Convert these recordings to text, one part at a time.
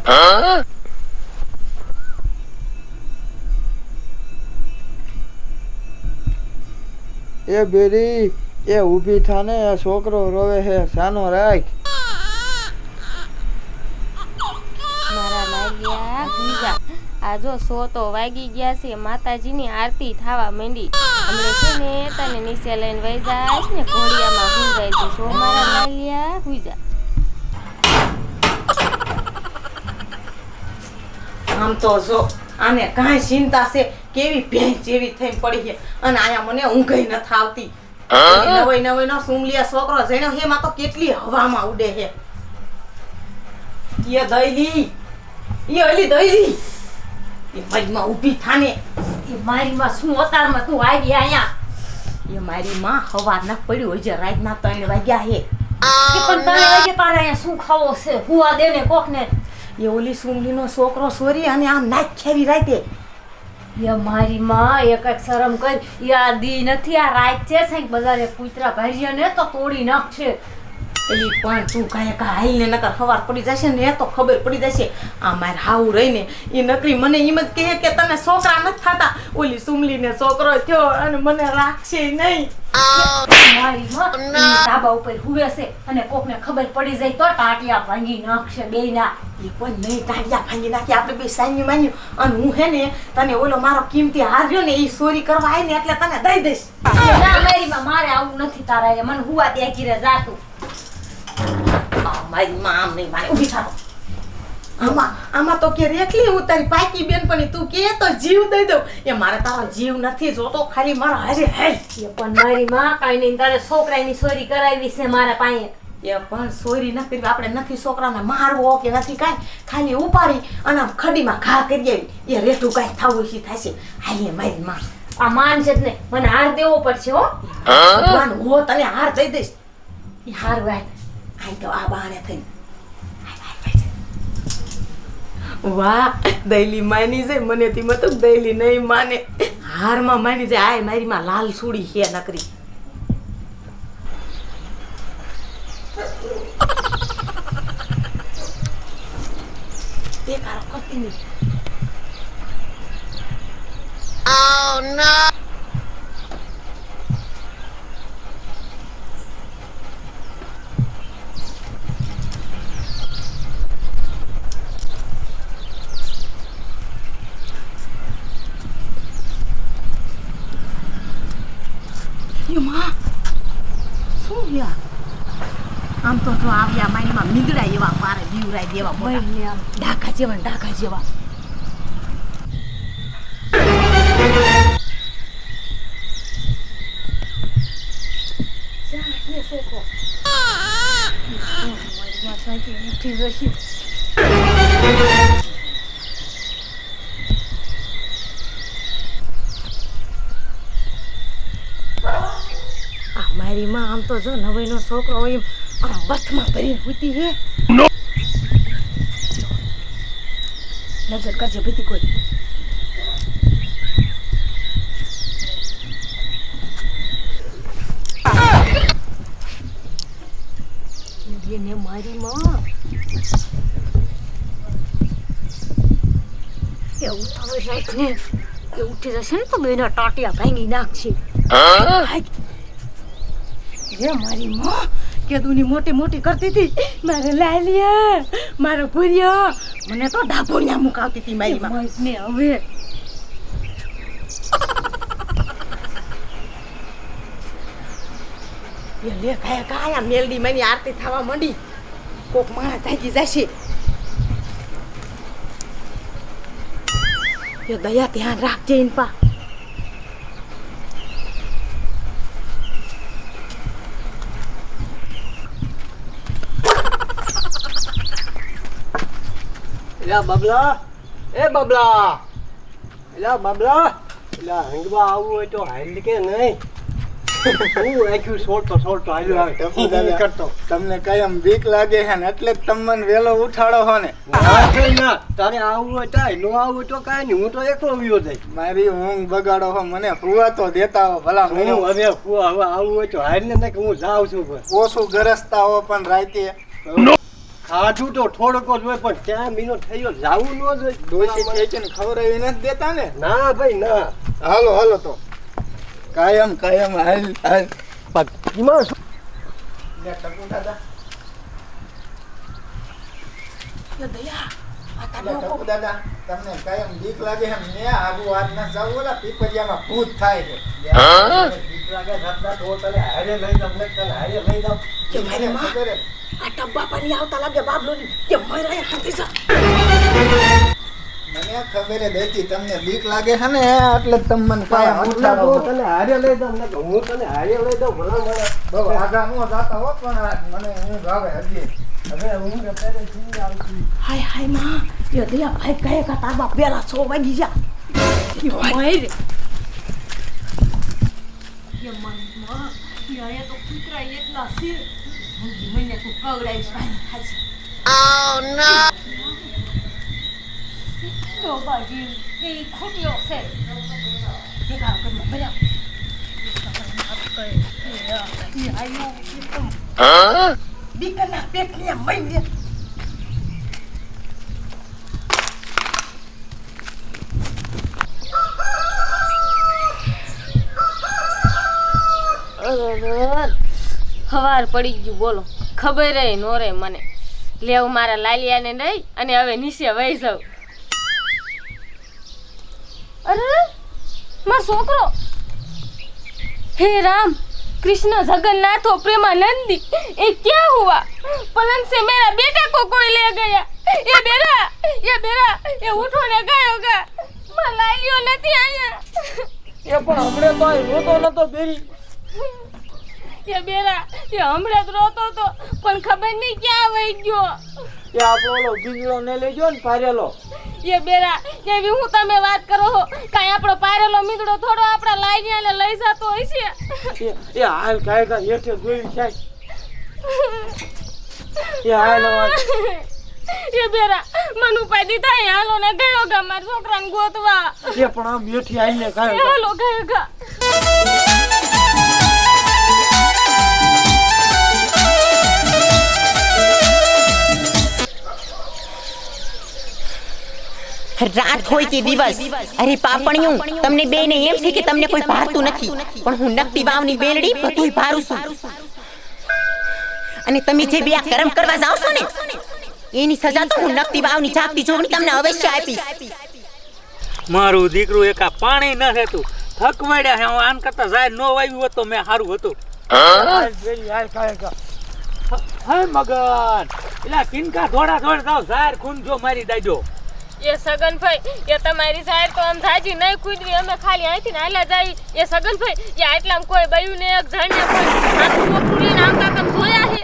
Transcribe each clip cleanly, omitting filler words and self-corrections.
એ બેરી એ ઊભી થાને, છોકરો રોવે હે, સાનો રાખ. મારા લાગ્યા ભૂજા આ જો 100 તો વાગી ગયા છે. માતાજીની આરતી થવા માંડી. હમણે છે ને તને નીચે લઈને વહી જાય ને ઘોડિયામાં ભૂજાઈ જઈશ. ઓ મારા લાગ્યા ભૂજા. આમ તો જો આને કાંઈ ચિંતા છે, કેવી ભેંસ જેવી થઈને પડી છે અને આયા મને ઊંઘઈ નથી આવતી. નવાઈ નવાઈ નો સુમલિયા છોકરો જણ્યો હે, માં તો કેટલી હવામાં ઉડે છે. એ દઈલી, એ ઓલી દઈલી, એ મારીમાં ઊભી થાને. એ મારીમાં શું અતારમાં તું આવી આયા? એ મારી માં હવાર ના પડ્યું હોય છે, રાતના 3 વાગ્યા હે. કે પણ 3 વાગે તારે અહીંયા શું ખાવો છે? હુવા દે ને કોક ને. એ ઓલી સુમલીનો છોકરો સોરી અને આમ નાક ખેવી રાતે. એ મારી માં એક શરમ કર. યા દી નથી, આ રાત છે સાઈક બજારે કૂતરા ભાર્યા ને તો તોડી નાખશે. એલી પણ તું કાંઈ હાલ ને નકર હવાર પડી જશે ને તો ખબર પડી જશે. આ મારે હાવું રહીને એ નકરી મને એમ જ કહે કે તને છોકરા નથી થતા. ઓલી સુમલીને છોકરો થયો અને મને રાખશે નહીં. મારી માં ધાબા ઉપર હુવે છે અને કોક ને ખબર પડી જાય તો ટાટિયા ભાંગી નાખશે બેયના. એ પણ નહીં ટાટિયા ભાંગી નાખી, આપણે બે સાન્યું માન્યું. અને હું હે ને તને ઓલો મારો કિંમતી હાર રહ્યો ને એ ચોરી કરવા આવી ને એટલે તને દઈ દઈશ. ના મારી માં મારે આવું નથી તારા. મને હુવા દે કીરે જાતું. મારી માં આમ નહીં મારે ઊભી થાતો. આમાં તો કે રેખલી હું તારી પાકી બેનપણી, તું કે તો જીવ દઈ દઉં. એ મારે તારો જીવ નથી જોતો, ખાલી મારો હાજે હે. એ પણ મારી માં કાઈ નહીં, તારે છોકરાની ચોરી કરાવી છે મારા પાસે. એ પણ ચોરી ન કરી, આપણે નથી છોકરાને મારવો કે નથી કાંઈ, ખાલી ઉપાડી અને આમ ખડીમાં ઘા કરી આવી. એ રેઠું કાંઈ થવું છે થશે. હાલે મારી માં આ માન છે જ ને, મને હાર દેવો પડશે હો. ભગવાન હો તને હાર દઈ દઈશ. એ હાર વાત આઈ તો આ બાણે થઈ. વાહ દૈલી માની છે, મને થી મતલબ દૈલી નહીં માને, હારમાં માની છે. આય મારી માં લાલ સુડી હે નકરી. દેખાડો કરતી નહીં. Oh no. આમ તો જો આવ્યા મારીમાં મીંદડા એવા પારે બીવરાઈ દેવા મોટા ડાકા જેવા ડાકા જેવા. મારી માં આમ તો જો નવાઈનો છોકરો હોય આમ બથમાં ભરીને હુતી હે. નજર કરજે બધી કોઈ. એને મારી માં એવું થવે રાખ ને, એ ઉઠી જશે ને તો બેના ટાટિયા ભાંગી નાખશે. જે મારી માં કેદુની મોટી મોટી કરતી હતી, મારે લાલિયા મારો ભૂરિયો, મને તો ડાભોણિયા મુકાવતી હતી મારી માં. ને હવે એ લે કાયા કાયા મેલડી માની આરતી થવા માંડી. કોક માણસ જાગી જશે. એ દયા ધ્યાન રાખજે ઇન પા. એલા બબલા, એ બબલા, એલા બબલા, એલા હંગવા આવું હોય તો હાલ કે નહીં. હું આખ્યું છોડતો હાલ્યો આવે કરતો. તમને કાયમ બીક લાગે છે ને એટલે જ તમને વેલો ઉઠાડો હો ને. ના તારે આવું હોય તાય, નો આવું હોય તો કાંઈ નહીં, હું તો એકલો વિયો જાય. મારી ઊંઘ બગાડો હો, મને હુવા તો દેતા હો ભલા. હું હવે આવું હોય તો હાલ ને હું જાઉં છું. ઓછું ગરજતા હો પણ રાતે ખાધું તો થોડોક જ હોય પણ ત્યાં મહિનો થયો જાવું ન જોઈએ ડોસી ઠેકીને ખવડાવી નથી દેતા ને? ના ભાઈ ના હાલો હાલો તો કાયમ હાલ હાલ. પણ એમાં શું? લે ટપુ દાદા, એ દયા આ લે તારો ટપુ દાદા, તમને કાયમ બીક લાગે એમ ને આગુ વાત ના જાવ ઓલા પીપરિયામાં ભૂત થાય છે. બીક લાગે ઘરના તો તને હારે લઈ જાવ ને તને હારે લઈ જાવ કે મારી માં ખબર હે? આ ટબ્બા પાણી આવતા લાગે બાબલોની કે મરાય ખાતી જા મને ખબર હે દેતી તમને બીક લાગે છે ને એટલે તમે મને કાયમ તો ઉઠાડો. તને હારે લઈ જાવ ને હું તને હારે લઈ જાઉં ભલા માણસ. બહુ આગા નો જાતા હો પણ આ મને ઊંઘ આવે હજી. હવે હું કે તને શું આવતી હાય હાય માં એ દયા ભાઈ કહે કે તાર બાપ પેલા 6 વાગી જા એ મર કે માં અહીંયા તો કૂતરા એટલા છે મને તું કવડાવીશ પાણી ખાશે તો બાજી એ ખોટ્યો છે ભેગા કરી ભલા દીકરના પેટની મઈ હવાર પડી ગયું બોલો, ખબર રહે નો રે મને. લેવું મારા લાલિયાને નહીં અને હવે નીચે વહી જાઉં. અરે મારો છોકરો, હે રામ कृष्ण जगन्नाथ और प्रेमानंदी, ये क्या हुआ? पलंग से मेरा बेटा को कोई ले गया. ये बेरा ये उठोने गया होगा. मैं लालियो नहीं आया. એ પણ હમણે તો રોતો નતો બેરી. ये बेरा ये हमरे तो रोतो तो पण खबर नहीं क्या वही गयो. એ આપણો ઓલો બીજળો ને લઈ ગયો ને પારેલો. ये बेरा ये भी હું તમે વાત કરો હો, કાઈ આપણો પારેલો મીંદડો થોડો આપડા લાઈયાને લઈ જતો હોય છે. એ હાલ કાય કા હેઠે જોઈ છે. એ હાલ ये बेरा મન ઉપાડી થાય હાલો ને ગયો ગા માર છોકરાને ગોતવા. એ પણ આમ હેઠી હાલ ને કાય હાલો ગયો ગા. રાત હોય કે દિવસ, અરે પાપણિયું, તમને બેને એમ છે કે તમને કોઈ ભારતું નથી, પણ હું નકટી વાવની બેલડી બધુંય ભારું છું. અને તમે જે બે આ કર્મ કરવા જાવ છો ને એની સજા તો હું નકટી વાવની જાગતી જોગણી તમને અવશ્ય આપીશ. મારું દીકરું એકા પાણી ન રહેતું થકવાડ્યા હે. હું આન કરતા જાય નો વાવ્યું હોત તો મેં સારું હતું. હાલ બેરી હાલ કાય કા. હે મગન, એલા કિનકા થોડા જાવ ઝાર ખૂન જો મારી દાજો. ये सगन भाई ये તમારી સાઈડ તો આમ જાજી નહીં કૂદવી, અમે ખાલી અહીંથી ને હાલા જાવી. એ સગન ભાઈ એ આટલામ કોઈ બયું ને એક જણ ને કોઈ હાથું મોટું લઈને આવતા તમે જોયા હે?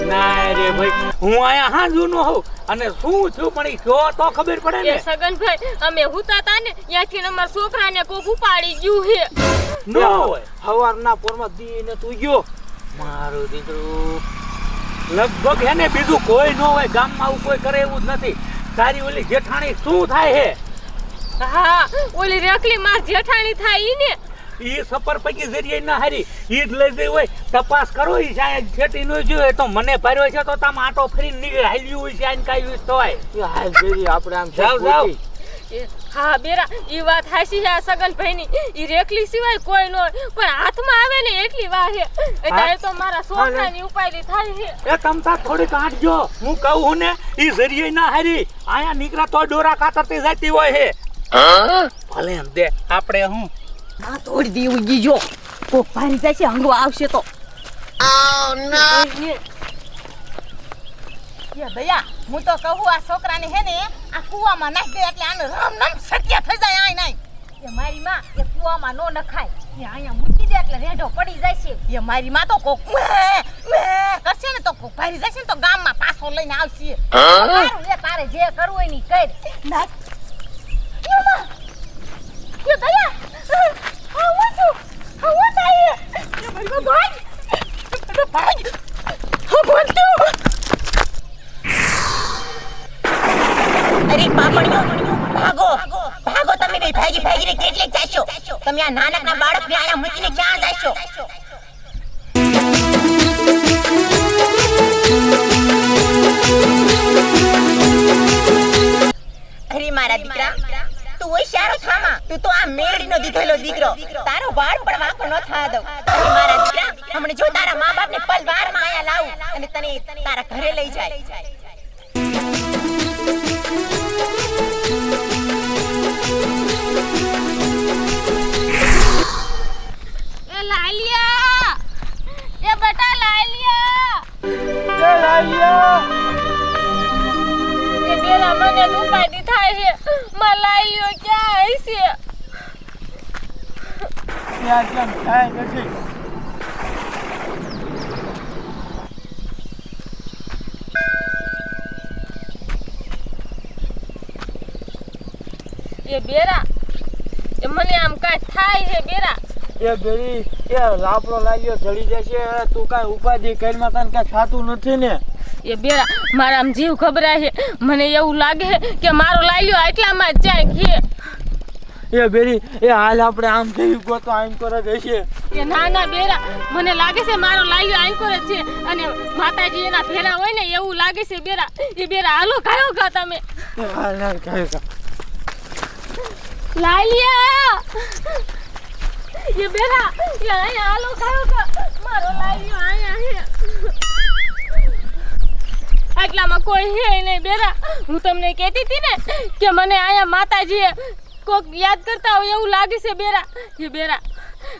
ના રે ભાઈ, હું આયા હાજુ નો હોઉં અને શું થયું પણ ઈ જો તો ખબર પડે એ ને. સગન ભાઈ અમે હુતા તા ને ત્યાંથી અમાર છોકરાને કોક ઉપાડી ગયું હે. નો હોય હવારના પોરમાં દીને તું ગયો. મારું દીકરું લગભગ હે ને બીજું કોઈ નો હોય ગામમાં આવું કોઈ કરે એવું જ નથી. તારી ઓલી જેઠાણી શું થાય હે? હા ઓલી રેખલી માર જેઠાણી થાય ઈ ને. ઈ સફર પૈકી જરીએ ના હારી ઈ જ લઈ ગઈ હોય. તપાસ કરો ઈ સાહેબ છેટી નો જોયો તો મને ભર્યો છે તો તમે આટો ફરીને નીકળી હાલ્યું હોય છે આને કાઈ વિસ તોય. એ હાલ બેરી આપણે આમ જાવ જાવ. હા બેરા ઈ વાત હાસી છે આ સગન ભાઈની. ઈ રેખલી સિવાય કોઈ નો પણ હાથમાં આવે ને એટલી વાર હે. એટલે તો મારા છોકરાની ઉપાડી થાય છે. એ તમતા થોડીક આંટજો, હું કહું હું ને ઈ જરીએ ના હારી આયા નીકળા તો ડોરા કાતરતી જતી હોય હે. ભલે દે આપણે હું ના તોડી દેવું ગીજો કોક ભારી જાય છે હંગો આવશે તો. એ દયા હું તો કહું આ છોકરાને હે ને આ કુવામાં નાખ દે એટલે આને રામ નામ સત્ય થઈ જાય. આય નહીં એ મારી માં એ કુવામાં નો નખાય, એ અહીંયા મૂકી દે એટલે રેઢો પડી જાય છે. એ મારી માં તો કોક કરશે ને તો કોક ભારી જશે ને તો ગામમાં પાછો લઈને આવશે. સારું લે તારે જે કરવું હોય ની કર નાખ. એ માં એ દયા આવું છું આવું થાય એ મારી માં ભાઈ હા બોલતો. અરે પાપણિયો, ભાગો ભાગો, તમે બે ભાગી ભાગીને કેટલે જાશો? તમે આ નાનકના બાળકને આયા મૂકીને ક્યાં જાશો? તું હોશિયારો થામા તું તો આ મેળડીનો દીધેલો દીકરો તારો વાળ પણ વાંકો ન થા દઉં અને મારા દીકરા હમણે જો તારા મા બાપને પલવારમાં આયા લાવું અને તને તારા ઘરે લઈ જાય એ લાલિયા એ બટા લાલિયા એ બેરા મને ઉપાડી થાય છે માં લાલિયો ક્યાં હશે ત્યાં કેમ થાય નથી એ બેરા એ મને આમ કાંઈ થાય છે બેરા એ બેરી એ લાપડો લાગ્યો જડી જશે તું કાંઈ ઉપાધિ કરીમાં તને કાંઈ થાતું નથી ને એ બેરા મારા આમ જીવ ઘબરાય છે મને એવું લાગે છે કે મારો લાલ્યો આટલામાં જ જાય ઘે એ બેરી એ હાલ આપણે આમ થઈ ગયો તો આમ કરે જશે એ ના ના બેરા મને લાગે છે મારો લાલ્યો આંકોર જ છે અને માતાજી એના ફેરા હોય ને એવું લાગે છે બેરા એ બેરા હાલો કાયો કા તમે એ હાલ હાલ કાંઈ લાલિયા એ બેરા એ અહીંયા હાલો કાયો કા મારો લાલ્યો અહીંયા છે આટલામાં કોઈ હે નહીં બેરા હું તમને કહેતી હતી ને કે મને અહીંયા માતાજીએ કોક યાદ કરતા હોય એવું લાગે છે બેરા એ બેરા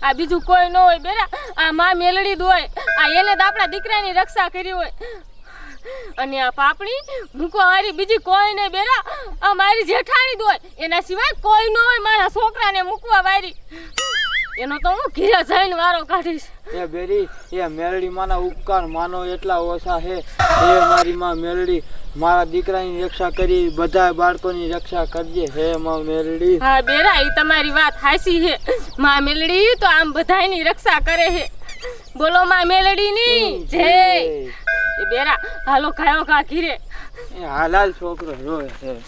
આ બીજું કોઈ ન હોય બેરા આ માં મેલડી જ હોય આ એને જ આપણા દીકરાની રક્ષા કરી હોય અને આ પાપણી મૂકવા વાળી બીજી કોઈ નહીં બેરા આ મારી જેઠાણી જ હોય એના સિવાય કોઈ ન હોય મારા છોકરાને મૂકવા વાળી એનો તો હું ઘીરે જઈને વારો કાઢીશ એ બેરી એ મેલડી માના ઉપકાર માનો એટલા ઓછા છે એ મારી માં મેલડી મારા દીકરાની રક્ષા કરી બધા બાળકોની રક્ષા કરજે હે માં મેલડી હા બેરા એ તમારી વાત હાચી છે માં મેલડી તો આમ બધાયની રક્ષા કરે છે બોલો માં મેલડીની જય એ બેરા હાલો ખાયો કા ઘીરે એ હાલાલ છોકરો રોય છે